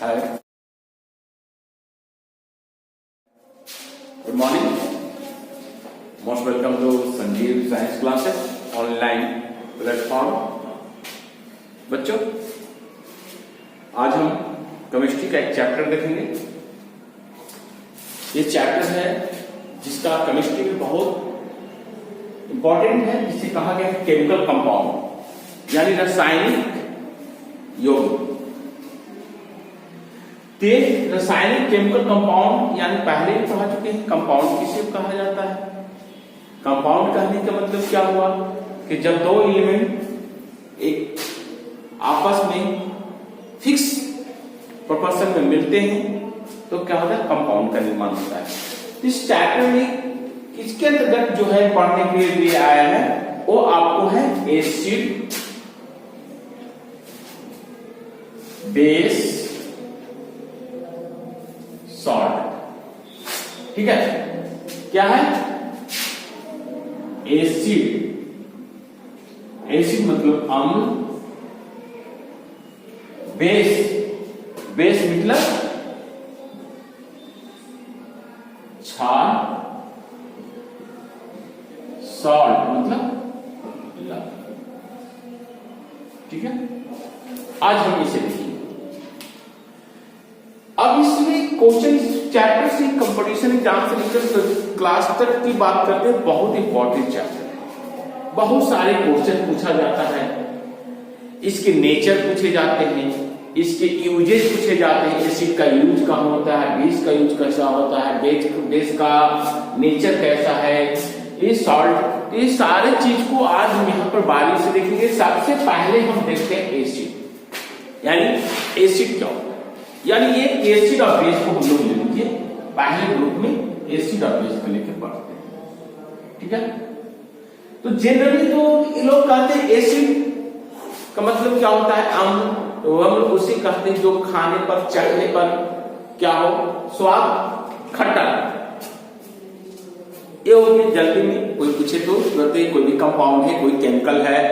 Hi. Good morning. Most welcome to Sanjeev Science Classes online platform. बच्चों, आज हम chemistry का एक चैप्टर देखेंगे। ये चैप्टर है जिसका केमिस्ट्री में बहुत इंपॉर्टेंट है, जिसे कहा गया है केमिकल कंपाउंड, यानी रासायनिक यौगिक। रासायनिक केमिकल कंपाउंड यानी पहले ही पढ़ा चुके हैं। कंपाउंड किसे कहा जाता है? कंपाउंड कहने का मतलब क्या हुआ कि जब दो एलिमेंट एक आपस में फिक्स प्रोपोर्शन में मिलते हैं तो क्या होता है? कंपाउंड का निर्माण होता है। इस चैप्टर में इसके अंतर्गत जो है पढ़ने के लिए आया है वो आपको है एसिड, बेस, सॉल्ट। ठीक है, क्या है? एसिड, एसिड मतलब अम्ल, बेस, बेस मतलब क्षार, सॉल्ट मतलब लवण। ठीक है, आज हम इसे देखेंगे। अब इसमें क्वेश्चन चैप्टर से कंपटीशन एग्जाम से लेकर क्लास तक की बात करते हैं। बहुत इंपॉर्टेंट चैप्टर है, बहुत सारे क्वेश्चन पूछा जाता है। इसके नेचर पूछे जाते हैं, इसके यूजेज पूछे जाते हैं। एसिड का यूज कहाँ होता है, बेस का यूज कैसा होता है, बेस का नेचर कैसा है, ये सॉल्ट, ये सारे चीज को आज हम यहाँ पर बारीक से देखेंगे। सबसे पहले हम देखते हैं एसिड, यानी एसिड क्या होता है। यानी ये एसिड और बेस को हम लोग ले लीजिए, पहले ग्रुप में एसिड और बेस को लेकर पढ़ते हैं। ठीक है, तो जनरली तो ये लोग कहते हैं एसिड का मतलब क्या होता है? अम्ल। तो हम लोग उसी कहते हैं जो खाने पर, चखने पर क्या हो, स्वाद खट्टा। ये हो गया। जल्दी में कोई पूछे तो कहते कोई भी कंपाउंड है, कोई केमिकल है,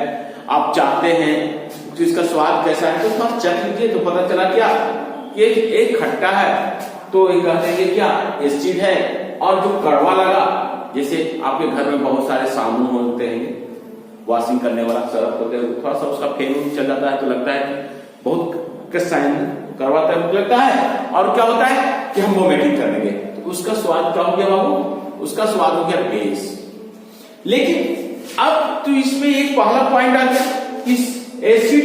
आप चाहते हैं तो इसका स्वाद कैसा है, तो थोड़ा चख लीजिए तो पता चला क्या कि एक खट्टा है तो ये कहते हैं क्या एसिड है। और जो कड़वा लगा, जैसे आपके घर में बहुत सारे साबुन होते हैं, वॉशिंग करने वाला सर्फ होते हैं, थोड़ा सा उसका फेन चल जाता है तो लगता है बहुत कड़वा लगता है, और क्या होता है कि हम वोमिटिंग कर लेंगे, तो उसका स्वाद क्या हो गया बाबू? उसका स्वाद हो गया बेस। लेकिन अब तो इसमें एक पहला पॉइंट आ गया, इस acid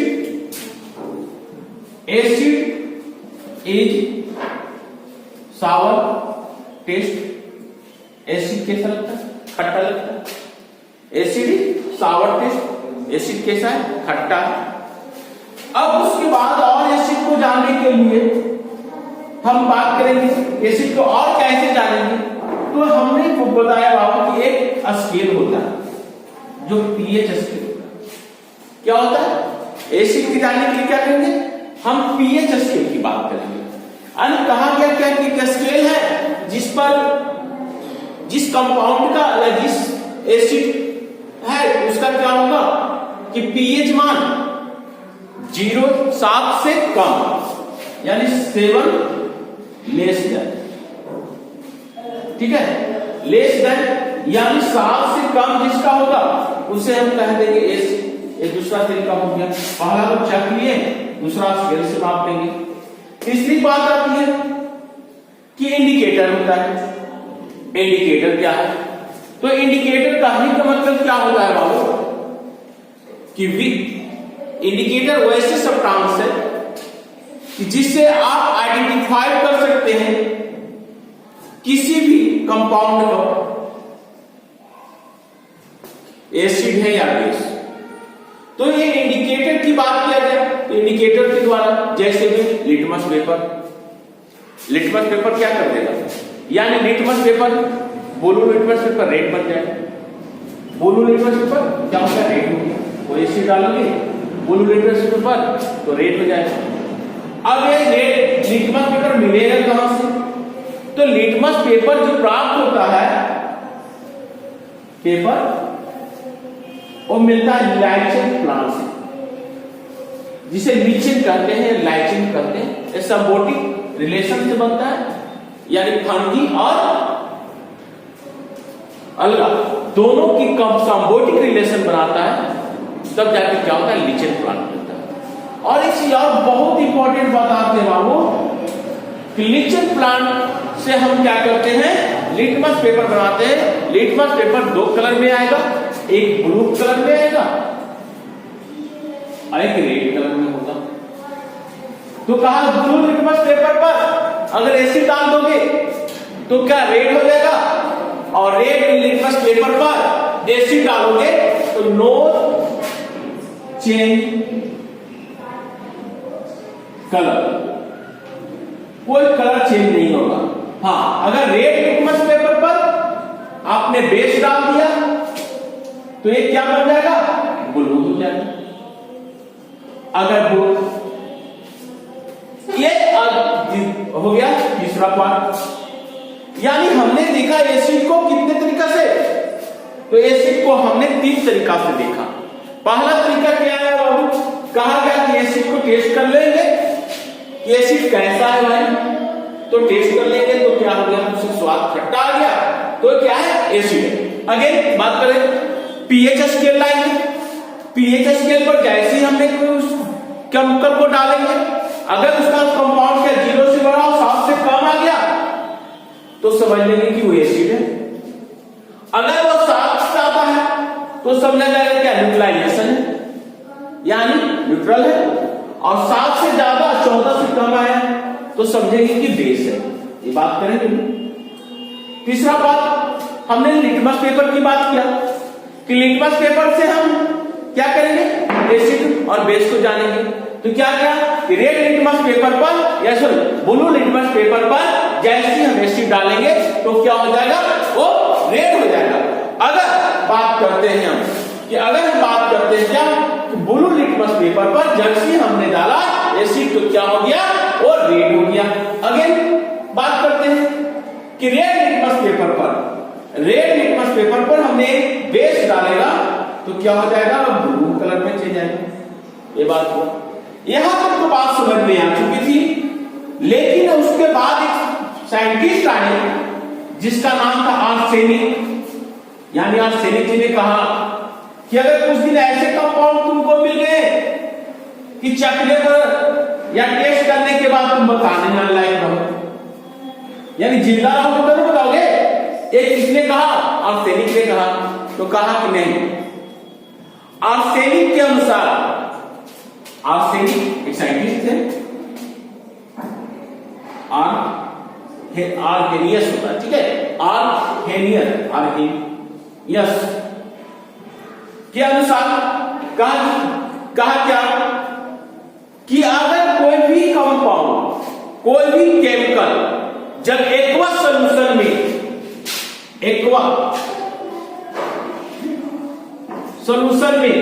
is sour taste. Acid कैसा लगता है? खट्टा लगता है। एसिड सावर टेस्ट, एसिड कैसा है? खट्टा। अब उसके बाद और एसिड को जानने के लिए हम बात करेंगे एसिड को और कैसे जानेंगे। तो हमने बताया बाबू कि एक स्केल होता है जो पीएच स्केल होता है। क्या होता है? एसिड की जानने के लिए क्या करेंगे हम? पीएच स्केल की बात करेंगे। यानी कहा गया क्या कि एक स्केल है जिस पर जिस कंपाउंड का या जिस एसिड है उसका क्या होगा कि पीएच मान 0.7 से कम, यानी 7 लेस देन। ठीक है, लेस देन यानी 7 से कम जिसका होगा उसे हम कह देंगे एसिड। एक दूसरा तरीका हो गया, पहला तो चख लिए, दूसरा स्केल से माप देंगे। तीसरी बात आती है कि इंडिकेटर होता है। इंडिकेटर क्या है? तो इंडिकेटर कहने का मतलब क्या होता है बाबू कि इंडिकेटर वैसे सब्सटेंस है कि जिससे आप आइडेंटिफाई कर सकते हैं किसी भी कंपाउंड को, एसिड है या बेस। तो ये इंडिकेटर की बात किया जाए तो इंडिकेटर के द्वारा, जैसे में लिटमस पेपर, लिटमस पेपर क्या कर देगा, यानी litmus paper, blue litmus paper red बन जाएगा। ब्लू लिटमस पेपर क्या होगा? रेड हो गया। वो एसिड डालोगे ब्लू लिटमस पेपर तो रेड हो जाएगा। अब ये रेड लिटमस पेपर मिलेगा कहां से? तो लिटमस पेपर जो प्राप्त होता है पेपर, वो मिलता है लाइचेन प्लांट से, जिसे लीचेन कहते हैं, लाइचेन कहते हैं, ये संबोटिक रिलेशन से बनता है, यानी फंगी और अलगा दोनों की संबोटिक रिलेशन बनाता है, तब जाके क्या होता है, लीचेन प्लांट बनता है। और एक चीज और बहुत इंपॉर्टेंट बात आते हैं बाबू, कि लीचेन प्लांट से हम क्या करते हैं, लिटमस पेपर बनाते हैं। लिटमस पेपर दो कलर में आएगा, एक ब्लू कलर में आएगा और एक रेड कलर में होगा। तो कहा ब्लू लिटमस पेपर पर अगर एसिड डाल दोगे तो क्या रेड हो जाएगा, और रेड लिटमस पेपर पर एसिड डालोगे तो नो चेंज कलर, कोई कलर चेंज नहीं होगा। हाँ, अगर रेड लिटमस पेपर पर आपने बेस डाल दिया तो ये क्या बन जाएगा, ब्लू हो जाएगा। अगर ब्लू, ये हो गया तीसरा पार्ट। यानी हमने देखा एसिड को कितने तरीका से, तो एसिड को हमने 3 तरीका से देखा। पहला तरीका क्या है बाबू, कहा गया कि एसिड को टेस्ट कर लेंगे, एसिड कैसा है भाई, तो टेस्ट कर लेंगे तो क्या हो गया, उससे स्वाद खट्टा आ गया तो क्या है, एसिड है। अगेन बात करें पीएच स्केल लाएंगे, पीएच स्केल पर जैसे ही हमने केमिकल को डालेंगे, अगर उसका कंपाउंड क्या 0 से बड़ा और 7 से कम आ गया तो समझ लेंगे कि वो एसिड है। अगर वो 7 से ज्यादा है तो समझा जाएगा क्या, न्यूट्रलाइजेशन है, यानी न्यूट्रल है। और 7 से ज्यादा 14 से कम आया तो समझेंगे कि बेस है। ये बात करेंगे। तीसरा बात, हमने लिटमस पेपर की बात किया कि लिटमस पेपर से हम क्या करेंगे, एसिड और बेस को जानेंगे। तो क्या किया कि रेड लिटमस पेपर पर या सॉरी ब्लू लिटमस पेपर पर जैसे ही हम एसिड डालेंगे तो क्या हो जाएगा, वो रेड हो जाएगा। अगर बात करते हैं हम कि अगर हम बात करते हैं क्या, तो ब्लू लिटमस पेपर पर जैसे ही हमने डाला एसिड तो क्या हो गया, वो रेड हो गया। अगेन बात करते हैं कि रेड लिटमस पेपर पर हमने बेस डालेगा तो क्या हो जाएगा, ब्लू कलर में चेंज आएगा। ये बात हुआ। यहां तक तो बात समझ में आ चुकी थी, लेकिन उसके बाद एक साइंटिस्ट आए जिसका नाम था आर्सेनिक, यानी आर्सेनिक जी ने कहा कि अगर कुछ दिन ऐसे कंपाउंड तुमको मिल गए कि चखने पर या टेस्ट करने के बाद तुम बताने ना लायक रहो, यानी जिंदा रहो तो बताओगे। एक किसने कहा, आर्सेनिक ने कहा। तो कहा कि नहीं, आर्सेनिक के अनुसार, आर्सेनिक एक साइंटिस्ट थे, आर्हेनियस होता है, ठीक है, आर्हेनियस के अनुसार कहा क्या कि अगर कोई भी कंपाउंड, कोई भी केमिकल जब एक्वा सॉल्यूशन में, एक्वा सॉल्यूशन में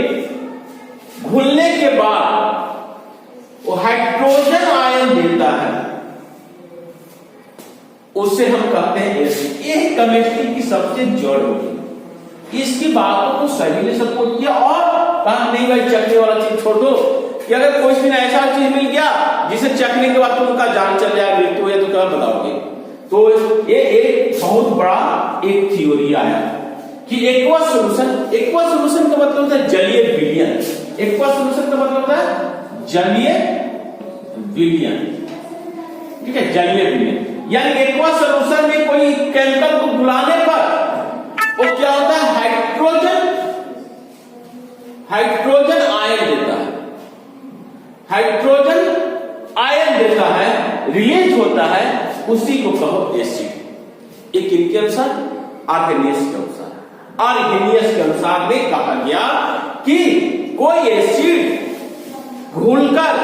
घुलने के बाद वो हाइड्रोजन आयन देता है, उससे हम कहते हैं एसिड। ये केमिस्ट्री की सबसे जड़ होगी। इसकी बातों को सभी ने सपोर्ट किया और कहा नहीं भाई चखने वाला चीज छोड़ दो, कि अगर कोई दिन ऐसा चीज मिल गया जिसे चखने के बाद तुमका जान चल जाए, मृत्यु है, तो क्या बताओगे। तो ये एक बहुत बड़ा एक थ्योरी आया कि एक्वा सॉल्यूशन का मतलब होता है जलीय विलयन। एक्वा सॉल्यूशन का मतलब होता है जलीय विलयन, ठीक है, जलीय विलयन। यानी एक्वा सॉल्यूशन में कोई केमिकल को घुलाने पर वो क्या होता है, हाइड्रोजन आयन देता है, हाइड्रोजन आयन देता है, रिलीज होता है, उसी को कहो एसिड। एक इनके अनुसार, आर्हेनियस के अनुसार, आर्हेनियस के अनुसार में कहा गया कि कोई एसिड घुलकर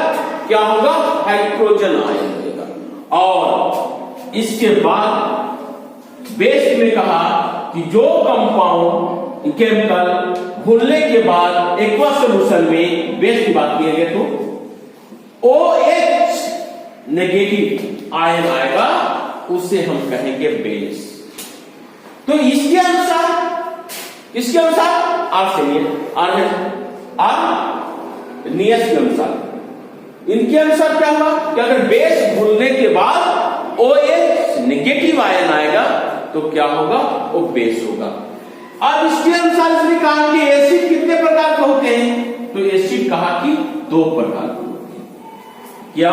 क्या होगा, हाइड्रोजन आयन देगा। और इसके बाद बेस में कहा कि जो कंपाउंड केमिकल घुलने के बाद एक्वा सॉल्यूशन में, बेस की बात की गई तो OH नेगेटिव आयन आएगा, उसे हम कहेंगे बेस। तो इसके अनुसार आर्सेनियस के अनुसार, इनके अनुसार क्या हुआ कि अगर बेस घुलने के बाद OH नेगेटिव आयन आएगा तो क्या होगा, वो बेस होगा। अब इसके अनुसार इसने कहा कि एसिड कितने प्रकार के होते हैं, तो एसिड कहा कि 2 प्रकार के होते हैं। क्या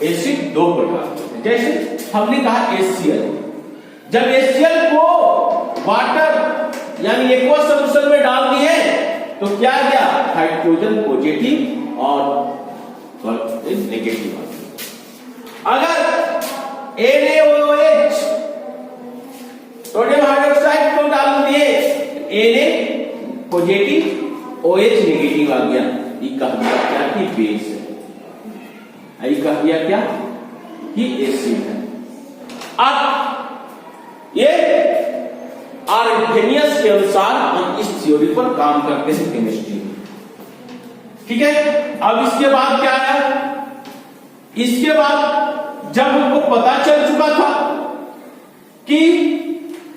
एसिड 2 प्रकार के होते हैं। जैसे हमने कहा HCl, जब HCl को वाटर यानी एक्वा सॉल्यूशन में डाल दिए तो क्या गया, हाइड्रोजन पॉजिटिव और नेगेटिव। अगर NaOH सोडियम हाइड्रोक्साइड को डाल दिए, Na पॉजिटिव OH नेगेटिव आ गया, ये कह दिया क्या कि बेस है, ये कह दिया क्या कि एसिड है। अब ये आर्हेनियस के अनुसार हम इस थ्योरी पर काम करते हैं केमिस्ट्री में, ठीक है। अब इसके बाद क्या है, इसके बाद जब हमको पता चल चुका था कि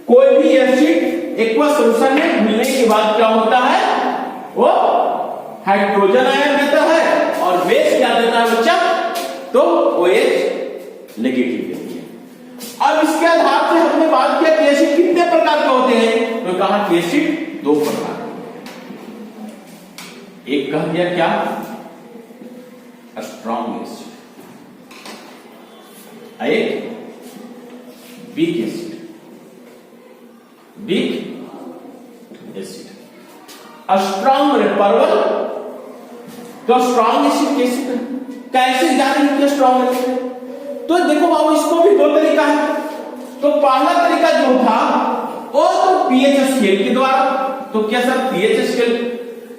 कोई भी एसिड एक्वा सॉल्यूशन में घुलने के बाद क्या होता है, वो हाइड्रोजन आयन देता है और बेस क्या देता है बच्चा, तो OH नेगेटिव देती है। अब इसके आधार से हमने बात किया कि एसिड कितने प्रकार के होते हैं, तो कहा कि एसिड 2 प्रकार के। एक कह दिया क्या, स्ट्रॉन्ग एसिड, एक weak acid, weak acid. Strong परवल, तो स्ट्रॉन्ग एसिड कैसे जानेंगे स्ट्रॉन्ग एसिड है, तो देखो बाबू इसको भी 2 तरीका है। तो पहला तरीका जो था वो तो पीएच स्केल के द्वारा, तो क्या सर पीएच स्केल,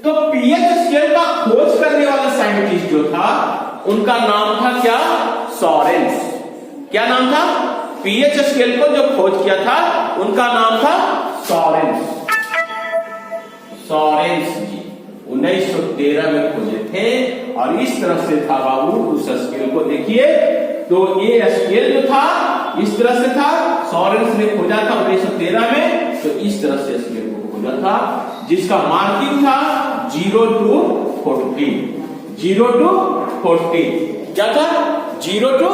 तो पीएच स्केल का खोज करने वाला साइंटिस्ट जो था उनका नाम था क्या, सॉरेंस। क्या नाम था, पीएच स्केल को जो खोज किया था उनका नाम था सॉरेंस, सॉरेंस जी 1913 में खोजे थे। और इस तरह से था बाबू उस स्केल को देखिए, तो ये स्केल जो था इस तरह से था, सॉरेंस ने खोजा था 1913 में, तो इस तरह से स्केल को खोजा था जिसका मार्किंग था 0 to 14, 0 to 14, क्या था 0 to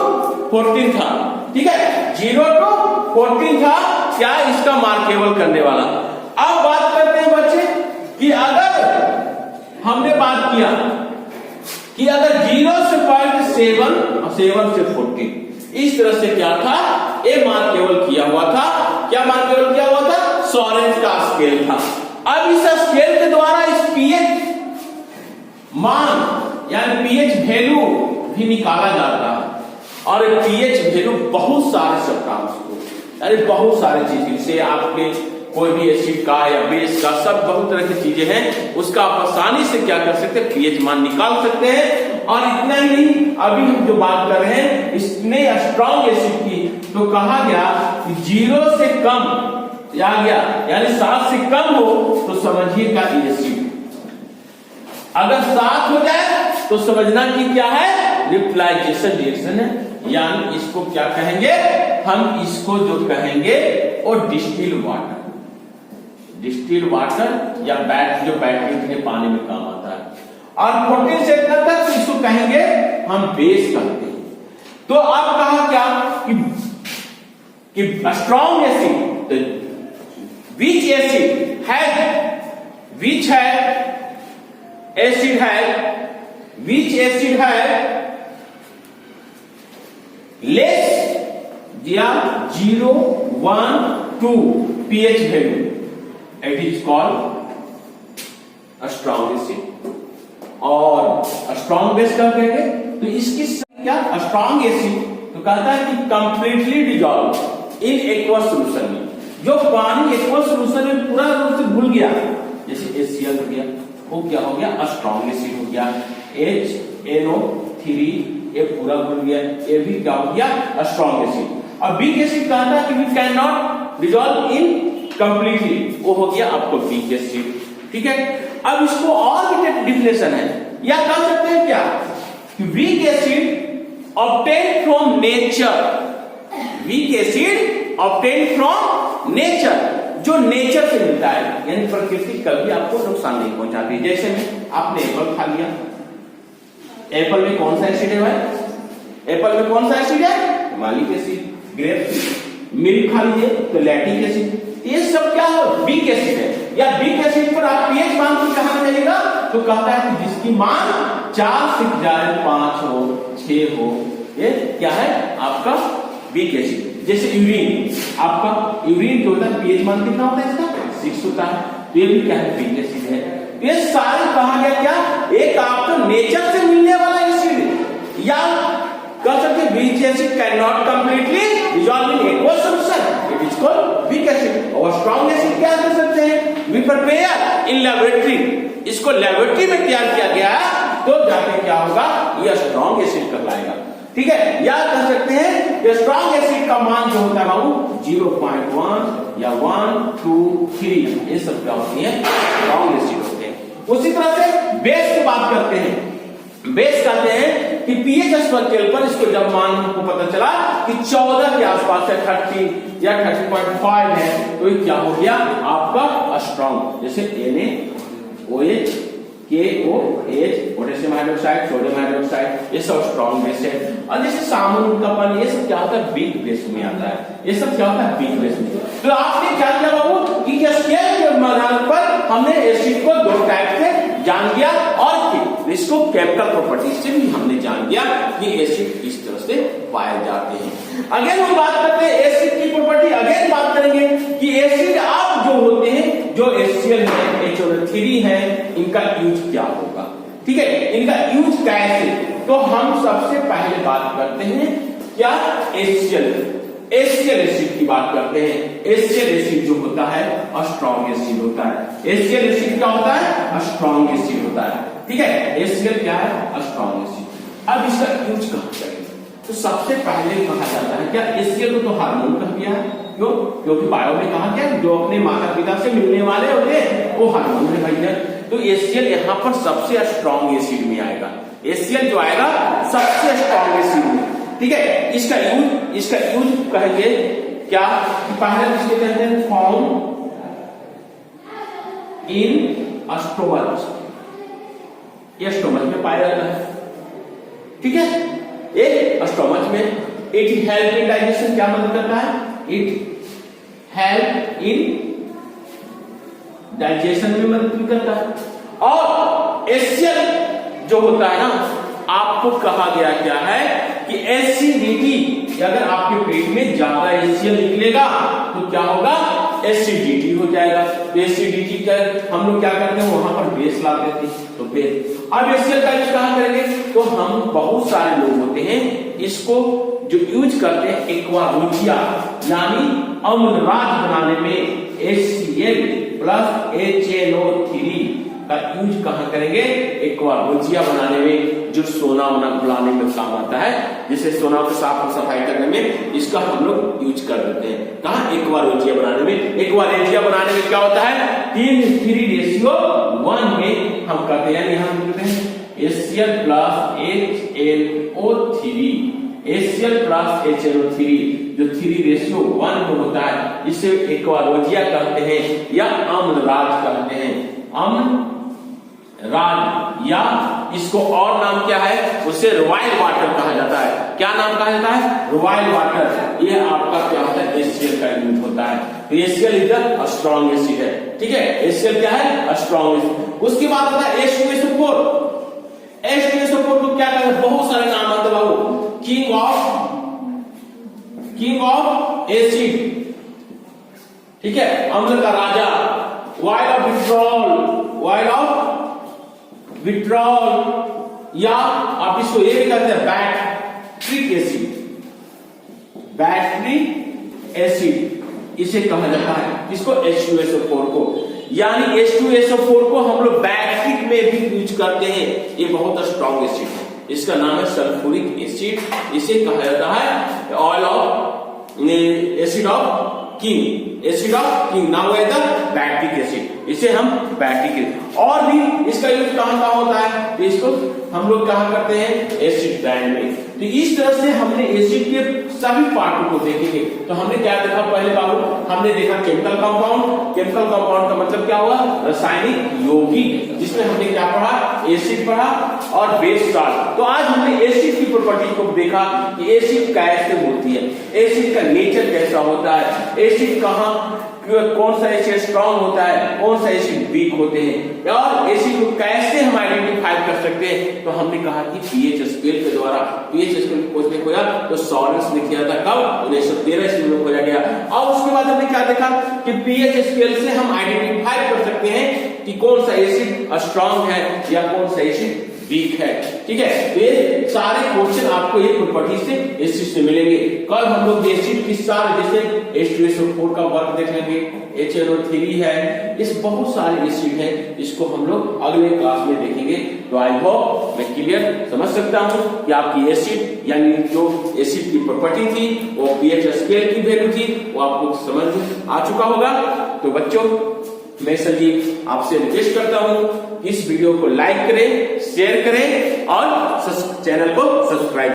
14 था, ठीक है 0 to 14 था क्या इसका मार्केबल करने वाला। अब बात करते हैं बच्चे कि अगर हमने बात किया कि अगर 0 से 0.7 और 7 से 14 इस तरह से क्या था, ये मार्केबल किया हुआ था, क्या मार्केबल किया हुआ था, सॉरेंस का स्केल था। अब इस स्केल के द्वारा इस पीएच मान यानी पीएच वैल्यू भी निकाला जाता है। और पीएच वैल्यू बहुत सारे सब्सटेंस को यानी बहुत सारी चीजें से आपके कोई भी एसिड का या बेस का सब बहुत तरह की चीजें हैं, उसका आप आसानी से क्या कर सकते हैं, पीएच मान निकाल सकते हैं। और इतना ही नहीं, अभी हम जो बात कर रहे हैं इसने स्ट्रॉन्ग एसिड की, तो कहा गया कि 0 से कम आ गया यानी 7 से कम हो तो समझिए का एसिड, अगर 7 हो जाए तो समझना कि क्या है, न्यूट्रलाइजेशन रिएक्शन है, यानी इसको क्या कहेंगे, हम इसको जो कहेंगे वो डिस्टिल्ड वाटर, डिस्टिल्ड वाटर या जो बैटरी के पानी में काम आता है। और 14 से तक तो इसको कहेंगे हम बेस कहते हैं। तो अब कहा क्या कि strong acid, which acid has, which acid has less या 0, 1, 2 pH value, it is called a strong acid। और स्ट्रॉन्ग बेस क्या कहेंगे, तो इसकी क्या स्ट्रॉन्ग एसिड, तो कहता है कि completely dissolve in aqua solution में, जो पानी एक्वा सॉल्यूशन में पूरा रूप से घुल गया, जैसे HCl हो गया, वो क्या हो गया स्ट्रॉन्ग एसिड हो गया, HNO3 ये पूरा घुल गया, ये भी क्या हो गया स्ट्रॉन्ग एसिड। और वीक एसिड कहता है कि we can not dissolve in completely, वो हो गया आपको वीक एसिड, ठीक है। अब इसको और भी डिफिनेशन है, या कह सकते हैं क्या कि weak acid obtain from nature, weak acid obtain from nature, जो नेचर से मिलता है यानी प्रकृति कभी आपको नुकसान नहीं पहुंचाती। जैसे में आपने एप्पल खा लिया, एप्पल में कौन सा एसिड है भाई? एप्पल में कौन सा एसिड है? मालिक एसिड। ग्रेप मिल्क खा लीजिए तो लैक्टिक एसिड। ये सब क्या है? वीक एसिड है। या वीक एसिड पर आप पीएच मान को कहां जाइएगा तो कहता है कि जिसकी मान 4 से जाए 5 हो 6 हो, ये क्या है आपका वीक एसिड। जैसे यूरिन, आपका यूरिन जो होता है पीएच मान कितना होता है इसका? 6 होता है। तो ये भी क्या है? वीक एसिड है। ये सारे कहा गया क्या? एक आपको नेचर से मिलने वाला एसिड या कह सकते weak acid can not completely dissolve in aqueous solution, it is called weak acid. और स्ट्रॉन्ग एसिड क्या कर सकते हैं? वी प्रिपेयर इन लैबोरेटरी, इसको लैबोरेटरी में तैयार किया गया तो जाके क्या होगा? यह स्ट्रॉन्ग एसिड कहलाएगा। ठीक है, या कह सकते हैं कि स्ट्रॉन्ग एसिड का मान जो होता है बाबू 0.1 या 1, 2, 3, ये सब क्या होती है? स्ट्रॉन्ग एसिड होते हैं। उसी तरह से बेस की बात करते हैं। बेस कहते हैं कि पीएच स्केल पर इसको जब मान को पता चला कि 14 के आसपास है, 30 या 30.5 है, तो ये क्या हो गया? आपका स्ट्रॉन्ग। जैसे NaOH, KOH, potassium hydroxide, sodium hydroxide, ये सब स्ट्रॉन्ग बेस है। और जैसे सामुन का पानी, ये सब क्या होता है? वीक बेस में आता है। ये सब क्या होता है? वीक बेस में। तो आपने क्या किया बाबू कि स्केल के आधार पर हमने एसिड को 2 टाइप से जान लिया और इसको केमिकल प्रॉपर्टीज से भी हमने जान लिया कि एसिड इस तरह से पाए जाते हैं। अगेन हम बात करते हैं एसिड की प्रॉपर्टी। अगेन बात करेंगे कि एसिड आप जो होते हैं, जो HCl है, HNO3 है, इनका यूज क्या होगा? ठीक है, इनका यूज कैसे? तो हम सबसे पहले बात करते हैं क्या? HCl एसिड की बात करते हैं। HCl एसिड जो होता है स्ट्रॉन्ग एसिड होता है। HCl एसिड क्या होता है? स्ट्रॉन्ग एसिड होता है। ठीक है, HCl क्या है? Strong acid. अब इसका यूज कहां करेंगे? तो सबसे पहले कहा जाता है क्या? HCl को तो हार्मोन कहा गया है। क्यों? क्योंकि बायो में कहा गया जो अपने माता पिता से मिलने वाले होते हैं वो हार्मोन है भैया। तो HCl यहाँ पर सबसे स्ट्रॉन्ग एसिड में आएगा। HCl जो आएगा सबसे स्ट्रॉन्ग एसिड में। ठीक है, इसका यूज कहेंगे क्या? पहले इसके कहते हैं फॉर्म इन स्टोमच, ये स्टोमच में पाया जाता है। ठीक है, ये स्टोमच में इट हेल्प इन डाइजेशन, क्या मदद करता है? इट हेल्प इन डाइजेशन में मदद भी करता है। और HCl जो होता है ना, आपको कहा गया क्या है कि एसिडिटी, अगर आपके पेट में ज्यादा HCl निकलेगा तो क्या होगा? एसिडिटी हो जाएगा। तो एसिडिटी का हम लोग क्या करते हैं? वहां पर बेस ला देते हैं। तो बेस, अब HCl का यूज कहां करेंगे? तो हम बहुत सारे लोग होते हैं इसको जो यूज करते हैं एक्वा रोजिया यानी अम्लराज बनाने में HCl प्लस HNO3 का यूज कहां करेंगे? एक्वा रोजिया बनाने में, जो सोना वोना बुलाने में काम आता है। जैसे सोना को साफ और सफाई करने में इसका हम लोग यूज कर देते हैं। कहा? एक्वा रोजिया बनाने में। एक्वा रोजिया बनाने में क्या होता है? 3:1 में हम करते हैं। यहां लिखते हैं HCl plus HNO3, HCl plus HNO3 जो 3:1 में होता है, इसे एक्वा रोजिया कहते हैं या अम्लराज कहते हैं। अम्लराज, या इसको और नाम क्या है? उसे रॉयल वाटर कहा जाता है। क्या नाम कहा जाता है? Royal water. ये आपका क्या होता है? HCl का यूज होता है। तो HCl इधर स्ट्रॉन्ग एसिड है। ठीक है, HCl क्या है? Strong acid. उसके बाद होता है H2SO4। H2SO4 को क्या कहते हैं? बहुत सारे नाम आते हैं बाबू। किंग ऑफ एसिड, ठीक है, अम्ल का राजा, वाइल ऑफ विट्रॉल, या आप इसको ये भी कहते हैं बैट्रिक एसिड, इसे कहा जाता है। इसको H2SO4 को, यानी H2SO4 को हम लोग बैट्रिक में भी यूज करते हैं। ये बहुत स्ट्रॉन्ग एसिड है। इसका नाम है सल्फ्यूरिक एसिड। इसे कहा जाता है oil of acid of king, acid of king, now the backtick acid, इसे हम बैक्टिक एसिड। और भी इसका यूज कहाँ होता है, तो इसको हम लोग कहा करते हैं एसिड बैंड में। तो इस तरह से हमने एसिड के सभी पार्टों को देखेंगे। तो हमने क्या देखा पहले बाबू, हमने देखा केमिकल कंपाउंड। केमिकल कंपाउंड का मतलब क्या हुआ, रासायनिक यौगिक, जिसमें हमने क्या पढ़ा, एसिड पढ़ा और बेस सॉल्ट। तो आज हमने एसिड की प्रॉपर्टी को देखा कि एसिड कैसे होती है, एसिड का नेचर कैसा होता है, एसिड कहाँ, कौन सा एसिड स्ट्रॉन्ग होता है, कौन सा एसिड वीक होते हैं, और एसिड को कैसे हम आइडेंटिफाई कर सकते हैं। तो हमने कहा कि पीएच स्केल के द्वारा, पीएच स्केल खोजने को या तो सॉरेंस ने किया था, कब 1913 ईस्वी में खोजा गया। और उसके बाद हमने क्या देखा कि पीएच स्केल से हम आइडेंटिफाई कर सकते हैं कि कौन सा एसिड स्ट्रॉन्ग है या कौन सा एसिड वीक है। ठीक है, तो ये सारे क्वेश्चन आपको ये प्रॉपर्टी से एसिड से मिलेंगे। कल हम लोग एसिड की सारे, जैसे H2SO4 का वर्क देख लेंगे, HNO3 है, इस बहुत सारे एसिड हैं, इसको हम लोग अगले क्लास में देखेंगे। तो आई होप मैं क्लियर समझ सकता हूं कि आपकी एसिड यानी जो एसिड की प्रॉपर्टी थी, वो पीएच स्केल की वैल्यू थी, वो आपको समझ आ चुका होगा। तो बच्चों, मैं संजीव आपसे रिक्वेस्ट करता हूं, इस वीडियो को लाइक करें, शेयर करें और चैनल को सब्सक्राइब